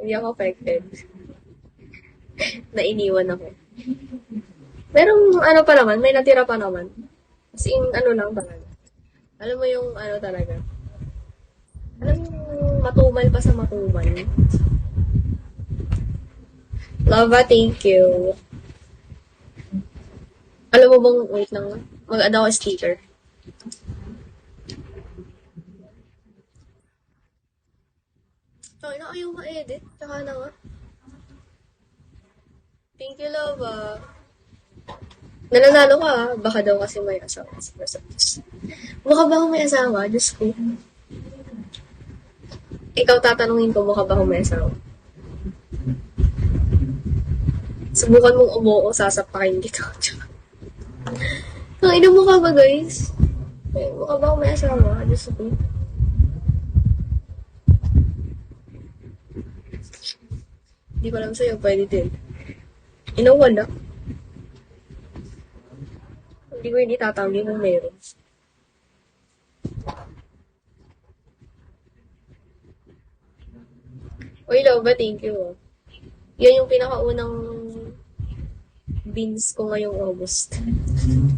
Hindi ako affected. Nainiwan ako. Merong ano pa naman, may natira pa naman. As in, ano lang talaga. Alam mo yung ano talaga. Alam mo yung matumal pa sa matumal. Lava, thank you. Alam mo bang, wait lang, mag-add ako sticker. Ay, na ayaw ma-edit. Tsaka na nga. Thank you, Lava. Nananalo ka ah. Baka daw kasi may asawa. Mukha ba akong may asawa? Diyos ko. Ikaw tatanungin ko, mukha ba akong may asawa? Subukan mong umuo, sasapakin kita. Ang ina mukha ba, guys? Mukha ba akong may asawa? Diyos ko. Hindi ko alam sa'yo, pwede din. Inawala. Hindi ko hindi tatanggi kung meron. Uy, Lova, thank you. Oh. Yan yung pinakaunang beans ko ngayong August.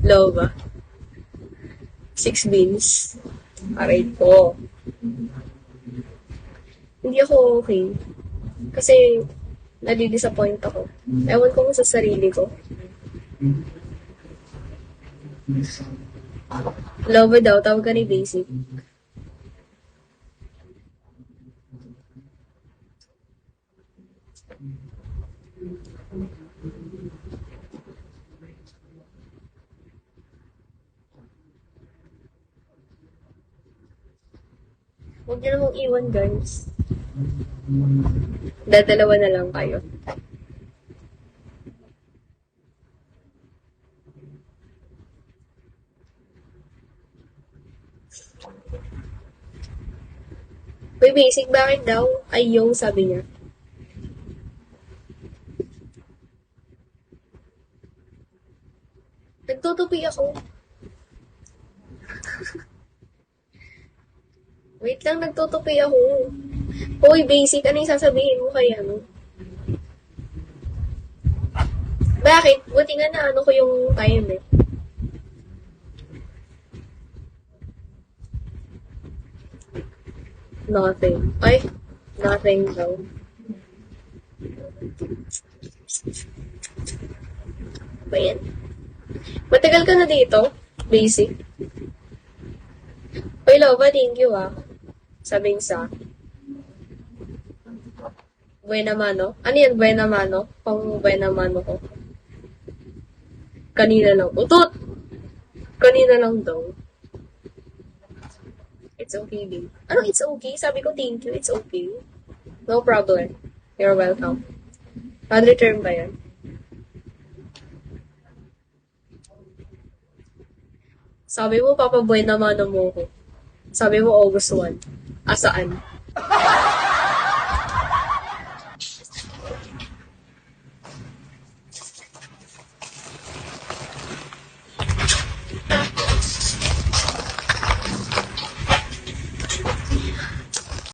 Lova. 6 beans. Aray ko. Hindi ako okay. Kasi, nadi-disappoint ako. Ewan ko sa sarili ko. Lova daw, tawag ka ni Basic. Huwag niyo namang iwan, guys. Dadalawa na lang kayo. Uy, Basic, bakit daw? Ayaw, sabi niya. Nagtutupi ako. Wait lang, nagtutupi ako. Hoy, Basic, ano yung sasabihin mo kaya, no? Bakit? Buti nga na ano ko yung time eh. Nothing. Ay, nothing daw. Ba yan? Matagal ka na dito? Basic. Uy, Lova, thank you ah. Sabing sa. Buena mano. Ano yan, buena mano? Pang buena mano ko. Kanina lang. Utot! Kanina lang daw. It's okay, babe. Ano, it's okay? Sabi ko, thank you. It's okay. No problem. You're welcome. Pan-return ba yan? Sabi mo, papabuhay na mano mo ko. Sabi mo, August 1. Asaan?